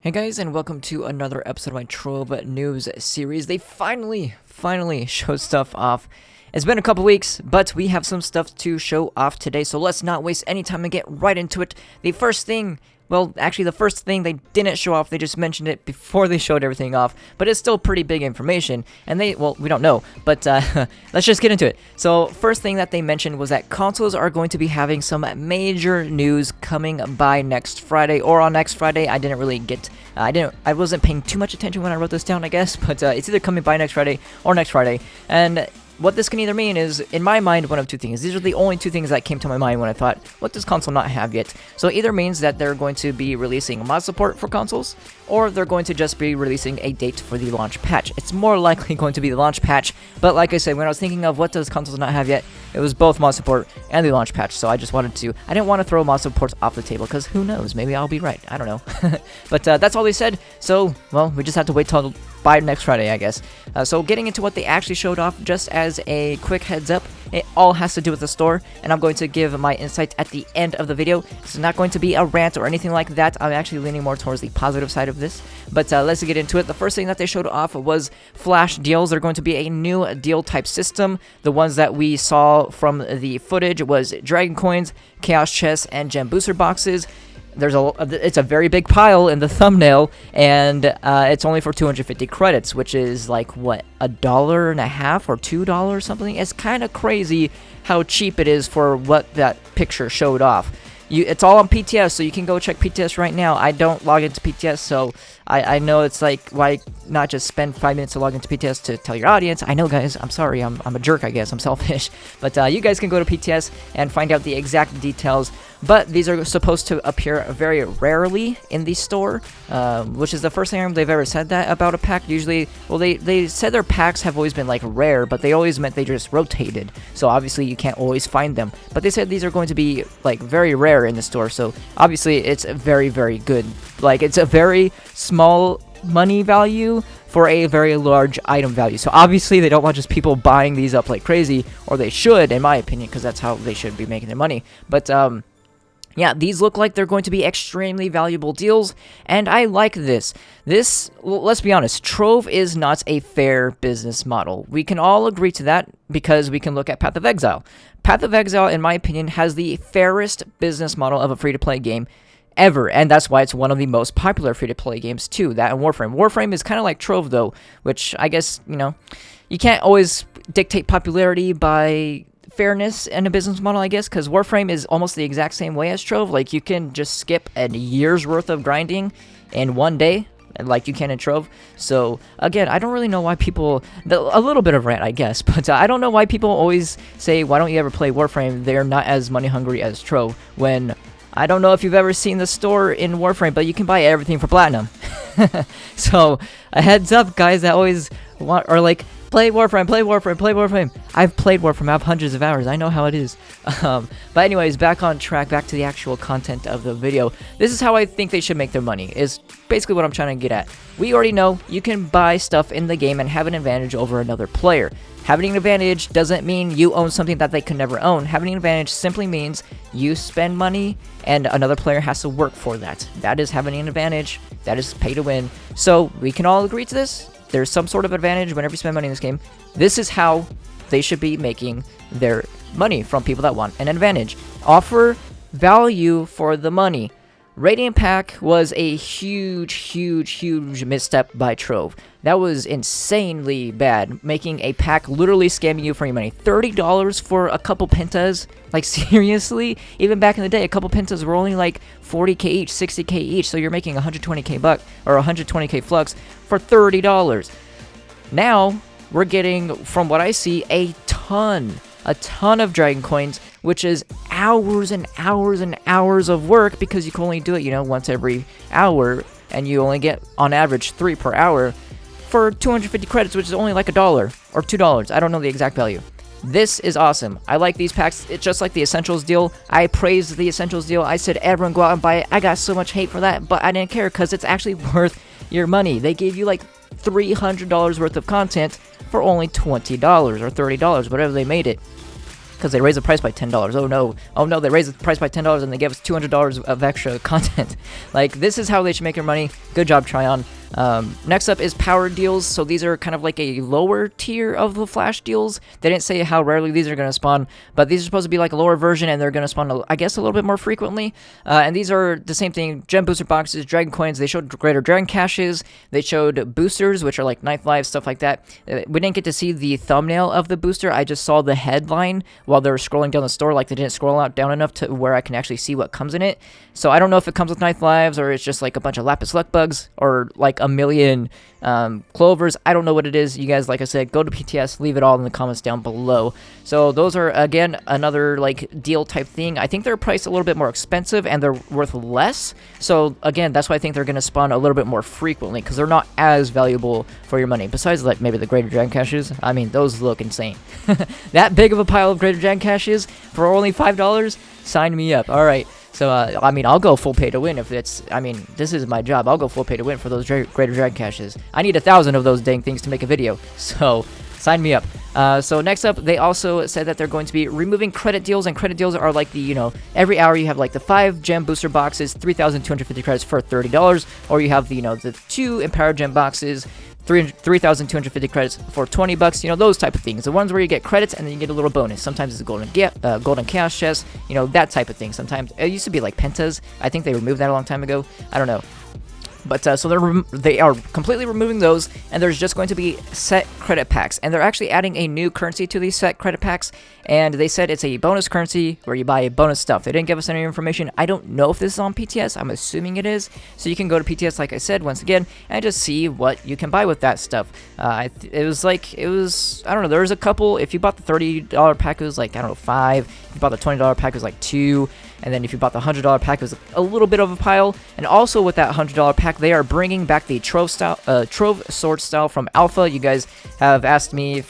Hey guys, and welcome to another episode of my Trove news series. They finally showed stuff off. It's been a couple weeks, but we have some stuff to show off today, so let's not waste any time and get right into it. The first thing they didn't show off, they just mentioned it before they showed everything off, but it's still pretty big information, and we don't know, but let's just get into it. So, first thing that they mentioned was that consoles are going to be having some major news coming by next Friday, or on next Friday. I wasn't paying too much attention when I wrote this down, I guess, but it's either coming by next Friday or next Friday, and what this can either mean is, in my mind, one of two things. These are the only two things that came to my mind when I thought, what does console not have yet? So it either means that they're going to be releasing mod support for consoles, or they're going to just be releasing a date for the launch patch. It's more likely going to be the launch patch, but like I said, when I was thinking of what does consoles not have yet, it was both mod support and the launch patch, so I didn't want to throw mod support off the table, because who knows, maybe I'll be right, I don't know. But that's all they said, so, well, we just have to wait till by next Friday, I guess. So getting into what they actually showed off, just as a quick heads up, it all has to do with the store, and I'm going to give my insight at the end of the video. It's not going to be a rant or anything like that. I'm actually leaning more towards the positive side of this, but let's get into it. The first thing that they showed off was flash deals. They're going to be a new deal type system. The ones that we saw from the footage was Dragon Coins, Chaos Chests, and Gem Booster Boxes. It's a very big pile in the thumbnail, and it's only for 250 credits, which is like, what, $1.50 or $2 something? It's kind of crazy how cheap it is for what that picture showed off. It's all on PTS, so you can go check PTS right now. I don't log into PTS, so I know it's like, why not just spend 5 minutes to log into PTS to tell your audience? I know, guys, I'm sorry, I'm a jerk, I guess, I'm selfish. But you guys can go to PTS and find out the exact details. But these are supposed to appear very rarely in the store, which is the first time they've ever said that about a pack. Usually, well, they said their packs have always been like rare, but they always meant they just rotated. So obviously you can't always find them. But they said these are going to be like very rare in the store. So obviously it's very, very good. Like, it's a very small money value for a very large item value. So obviously they don't want just people buying these up like crazy, or they should, in my opinion, because that's how they should be making their money. But yeah, these look like they're going to be extremely valuable deals, and I like this. Let's be honest, Trove is not a fair business model. We can all agree to that because we can look at Path of Exile. Path of Exile, in my opinion, has the fairest business model of a free-to-play game ever, and that's why it's one of the most popular free-to-play games too, that and Warframe. Warframe is kind of like Trove, though, which I guess, you can't always dictate popularity by fairness in a business model, I guess, because Warframe is almost the exact same way as Trove. Like, you can just skip a year's worth of grinding in one day, like you can in Trove. So again, I don't really know why people, a little bit of rant, I guess, but I don't know why people always say, why don't you ever play Warframe? They're not as money hungry as Trove, when I don't know if you've ever seen the store in Warframe, but you can buy everything for platinum. So a heads up, guys that always want, or like, play Warframe. I've played Warframe. I have hundreds of hours. I know how it is. But anyways, back on track, back to the actual content of the video. This is how I think they should make their money, is basically what I'm trying to get at. We already know you can buy stuff in the game and have an advantage over another player. Having an advantage doesn't mean you own something that they can never own. Having an advantage simply means you spend money and another player has to work for that. That is having an advantage. That is pay to win. So we can all agree to this. There's some sort of advantage whenever you spend money in this game. This is how they should be making their money from people that want an advantage. Offer value for the money. Radiant Pack was a huge misstep by Trove. That was insanely bad, making a pack literally scamming you for your money. $30 for a couple pentas? Like, seriously? Even back in the day, a couple pentas were only like 40k each, 60k each, so you're making 120k buck, or 120k flux for $30. Now, we're getting, from what I see, a ton of Dragon Coins, which is hours and hours and hours of work, because you can only do it, once every hour, and you only get, on average, 3 per hour, for 250 credits, which is only like $1 or $2. I don't know the exact value. This is awesome. I like these packs. It's just like the Essentials deal. I praised the Essentials deal. I said everyone go out and buy it. I got so much hate for that, but I didn't care, because it's actually worth your money. They gave you like $300 worth of content for only $20 or $30, whatever they made it. because they raised the price by $10. Oh no, oh no, they raised the price by $10 and they gave us $200 of extra content. Like, this is how they should make their money. Good job, Trion. Next up is power deals. So these are kind of like a lower tier of the flash deals. They didn't say how rarely these are going to spawn, but these are supposed to be like a lower version, and they're going to spawn, I guess, a little bit more frequently. And these are the same thing: gem booster boxes, dragon coins. They showed greater dragon caches. They showed boosters, which are like ninth lives, stuff like that. We didn't get to see the thumbnail of the booster. I just saw the headline while they were scrolling down the store. Like, they didn't scroll out down enough to where I can actually see what comes in it. So I don't know if it comes with ninth lives, or it's just like a bunch of lapis luck bugs, or like a million clovers. I don't know what it is. You guys, like I said, go to PTS, leave it all in the comments down below. So those are, again, another like deal type thing. I think they're priced a little bit more expensive and they're worth less. So again, that's why I think they're going to spawn a little bit more frequently, because they're not as valuable for your money. Besides, like, maybe the greater dragon caches. I mean, those look insane. That big of a pile of greater dragon caches for only $5? Sign me up. All right. So, I mean, I'll go full pay to win if it's, I mean, this is my job. I'll go full pay to win for those greater dragon caches. I need 1,000 of those dang things to make a video. So, sign me up. So next up, they also said that they're going to be removing credit deals, and credit deals are like the, you know, every hour you have like the 5 gem booster boxes, 3,250 credits for $30, or you have the, you know, the 2 empowered gem boxes, 3,250 credits for $20, you know, those type of things. The ones where you get credits and then you get a little bonus. Sometimes it's a golden chaos chest, you know, that type of thing. Sometimes it used to be like pentas. I think they removed that a long time ago. I don't know. But so they are completely removing those, and there's just going to be set credit packs, and they're actually adding a new currency to these set credit packs, and they said it's a bonus currency where you buy bonus stuff. They didn't give us any information. I don't know if this is on PTS. I'm assuming it is. So you can go to PTS, like I said, once again, and just see what you can buy with that stuff. I don't know, there was a couple. If you bought the $30 pack, it was like, I don't know, 5. If you bought the $20 pack, it was like 2. And then if you bought the $100 pack, it was a little bit of a pile. And also with that $100 pack, they are bringing back the Trove sword style from Alpha. You guys have asked me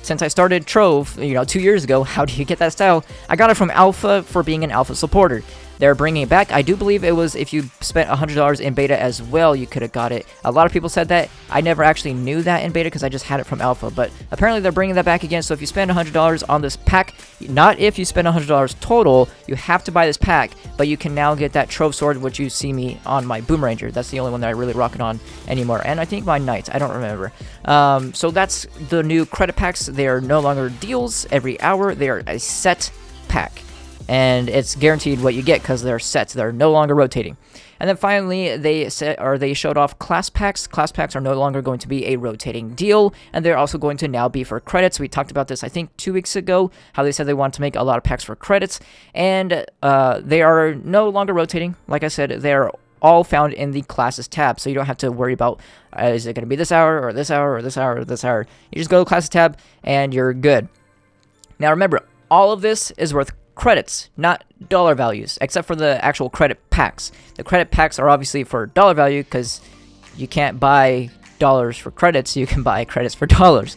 since I started Trove, you know, 2 years ago, how do you get that style? I got it from Alpha for being an Alpha supporter. They're bringing it back. I do believe it was if you spent $100 in beta as well, you could have got it. A lot of people said that. I never actually knew that in beta because I just had it from Alpha. But apparently they're bringing that back again. So if you spend $100 on this pack, not if you spend $100 total, you have to buy this pack. But you can now get that Trove sword, which you see me on my Boomeranger. That's the only one that I really rock it on anymore. And I think my Knights. I don't remember. So that's the new credit packs. They are no longer deals every hour. They are a set pack. And it's guaranteed what you get because they're sets. They're no longer rotating. And then finally, they showed off class packs. Class packs are no longer going to be a rotating deal, and they're also going to now be for credits. We talked about this, I think, 2 weeks ago, how they said they wanted to make a lot of packs for credits, and they are no longer rotating. Like I said, they're all found in the classes tab, so you don't have to worry about is it going to be this hour or this hour or this hour or this hour. You just go to classes tab, and you're good. Now remember, all of this is worth credits, not dollar values, except for the actual credit packs. The credit packs are obviously for dollar value because you can't buy dollars for credits, you can buy credits for dollars.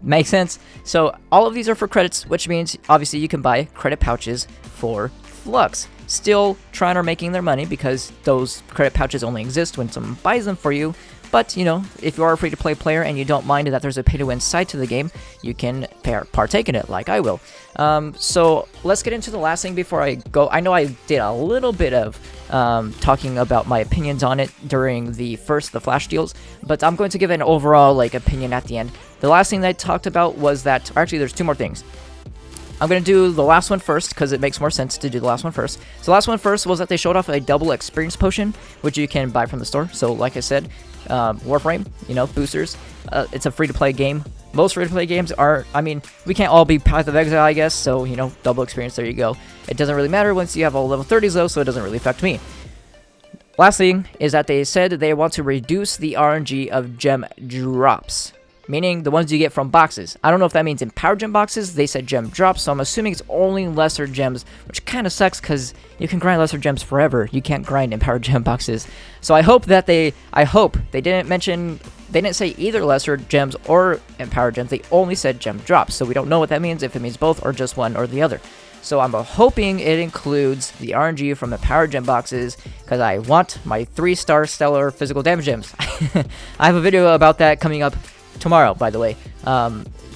Make sense? So all of these are for credits, which means obviously you can buy credit pouches for flux. Still trying to making their money because those credit pouches only exist when someone buys them for you. But, you know, if you are a free-to-play player and you don't mind that there's a pay-to-win side to the game, you can partake in it, like I will. So let's get into the last thing before I go. I know I did a little bit of talking about my opinions on it during the flash deals, but I'm going to give an overall opinion at the end. The last thing that I talked about was that, or actually there's 2 more things. I'm going to do the last one first because it makes more sense to do the last one first. So the last one first was that they showed off a double experience potion, which you can buy from the store. So like I said, Warframe, you know, boosters. It's a free-to-play game. Most free-to-play games are, I mean, we can't all be Path of Exile, I guess. So, you know, double experience, there you go. It doesn't really matter once you have all level 30s, though, so it doesn't really affect me. Last thing is that they said they want to reduce the RNG of gem drops. Meaning the ones you get from boxes. I don't know if that means in power gem boxes. They said gem drops, so I'm assuming it's only lesser gems, which kind of sucks because you can grind lesser gems forever. You can't grind in power gem boxes. So I hope they didn't say either lesser gems or empowered gems. They only said gem drops, so we don't know what that means, if it means both or just one or the other. So I'm hoping it includes the RNG from the power gem boxes, because I want my 3-star stellar physical damage gems. I have a video about that coming up tomorrow, by the way,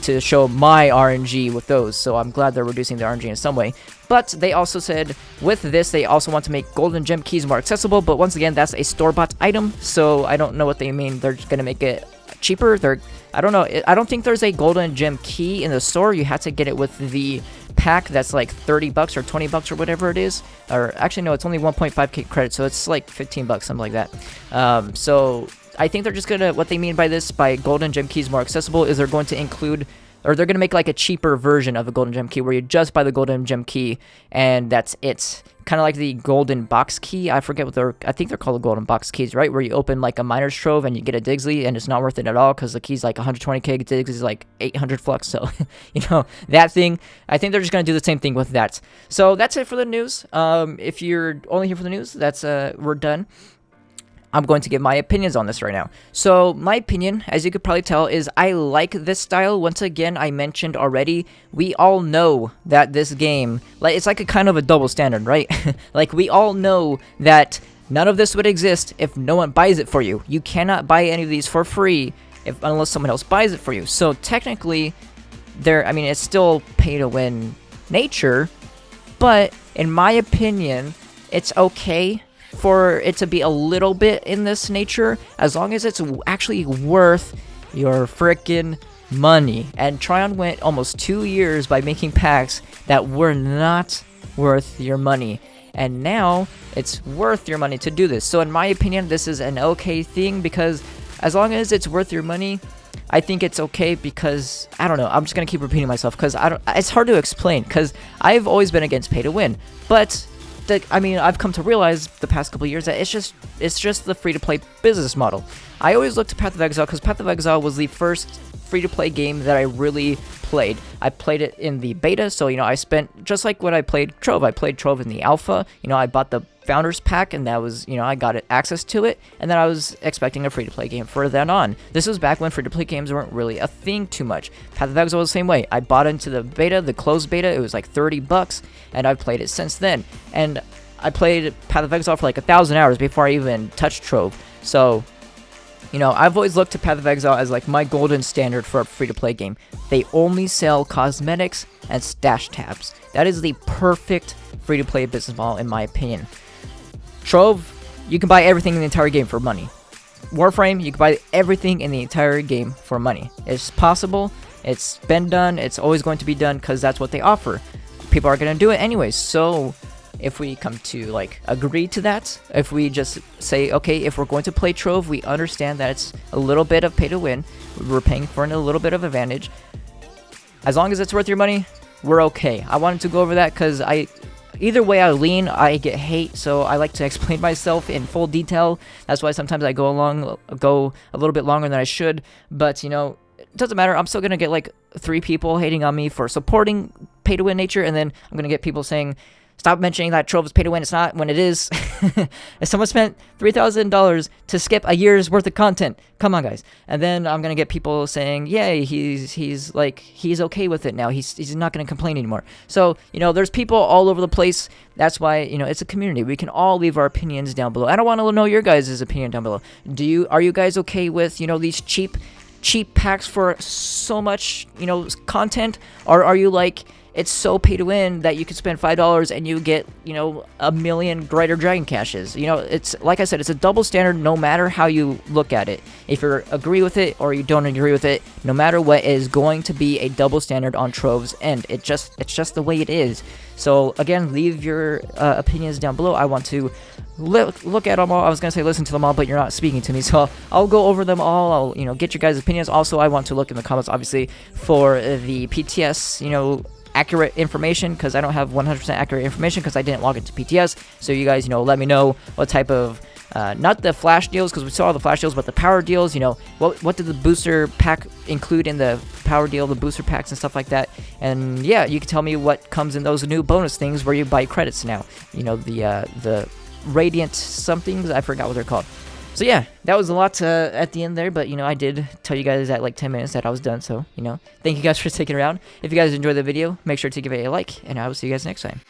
to show my RNG with those, so I'm glad they're reducing the RNG in some way. But they also said with this, they also want to make golden gem keys more accessible, but once again, that's a store-bought item, so I don't know what they mean. They're going to make it cheaper. I don't know. I don't think there's a golden gem key in the store. You have to get it with the pack that's like 30 bucks or 20 bucks or whatever it is. Or actually, no, it's only 1.5k credit, so it's like 15 bucks, something like that. So I think they're just gonna, what they mean by this, by golden gem keys more accessible, is they're going to include, or they're gonna make like a cheaper version of a golden gem key where you just buy the golden gem key and that's it. Kind of like the golden box key. I forget what I think they're called the golden box keys, right? Where you open like a miner's trove and you get a Digsley and it's not worth it at all because the key's like 120k, Digsley is like 800 flux. So, you know, that thing, I think they're just going to do the same thing with that. So that's it for the news. If you're only here for the news, that's, we're done. I'm going to give my opinions on this right now. So my opinion, as you could probably tell, is I like this style. Once again, I mentioned already, we all know that this game, like, it's like a kind of a double standard, right? Like, we all know that none of this would exist if no one buys it for you. You cannot buy any of these for free unless someone else buys it for you. So technically, I mean, it's still pay-to-win nature, but in my opinion, it's okay for it to be a little bit in this nature, as long as it's actually worth your frickin' money. And Trion went almost 2 years by making packs that were not worth your money, and now it's worth your money to do this. So in my opinion, this is an okay thing, because as long as it's worth your money, I think it's okay. Because I don't know, I'm just gonna keep repeating myself because it's hard to explain, because I've always been against pay to win, but I mean, I've come to realize the past couple of years that it's just the free-to-play business model. I always looked to Path of Exile because Path of Exile was the first free-to-play game that I really played. I played it in the beta, so, you know, I spent, just like when I played Trove in the alpha. You know, I bought the Founders Pack, and that was, you know, I got access to it, and then I was expecting a free-to-play game for then on. This was back when free-to-play games weren't really a thing too much. Path of Exile was the same way. I bought into the beta, the closed beta. It was like 30 bucks, and I've played it since then. And I played Path of Exile for like 1,000 hours before I even touched Trove. So, you know, I've always looked to Path of Exile as like my golden standard for a free-to-play game. They only sell cosmetics and stash tabs. That is the perfect free-to-play business model, in my opinion. Trove, you can buy everything in the entire game for money. Warframe, you can buy everything in the entire game for money. It's possible. It's been done. It's always going to be done because that's what they offer. People are going to do it anyways. So if we come to like agree to that, if we just say, okay, if we're going to play Trove, we understand that it's a little bit of pay to win. We're paying for a little bit of advantage. As long as it's worth your money, we're okay. I wanted to go over that because either way I lean, I get hate, so I like to explain myself in full detail. That's why sometimes I go a little bit longer than I should, but, you know, it doesn't matter. I'm still going to get like 3 people hating on me for supporting pay-to-win nature, and then I'm going to get people saying, stop mentioning that Trove is pay-to-win. It's not, when it is. If someone spent $3,000 to skip a year's worth of content, come on, guys. And then I'm going to get people saying, yay, he's okay with it now. He's not going to complain anymore. So, you know, there's people all over the place. That's why, you know, it's a community. We can all leave our opinions down below. I don't want to know your guys' opinion down below. Are you guys okay with, you know, these cheap packs for so much, you know, content? Or are you like, it's so pay to win that you can spend $5 and you get, you know, 1 million Greater Dragon caches? You know, it's like I said, it's a double standard no matter how you look at it. If you agree with it or you don't agree with it, no matter what, it is going to be a double standard on Trove's end. It's just the way it is. So again, leave your opinions down below. I want to look at them all. I was gonna say listen to them all, but you're not speaking to me, so I'll go over them all. I'll, you know, get your guys' opinions. Also, I want to look in the comments, obviously, for the PTS, you know, accurate information, because I don't have 100% accurate information because I didn't log into PTS. So you guys, you know, let me know what type of not the flash deals, because we saw the flash deals, but the power deals. You know, what did the booster pack include in the power deal, the booster packs and stuff like that. And yeah, you can tell me what comes in those new bonus things where you buy credits now. You know, the radiant somethings, I forgot what they're called. So yeah, that was a lot at the end there, but, you know, I did tell you guys at like 10 minutes that I was done, so, you know, thank you guys for sticking around. If you guys enjoyed the video, make sure to give it a like, and I will see you guys next time.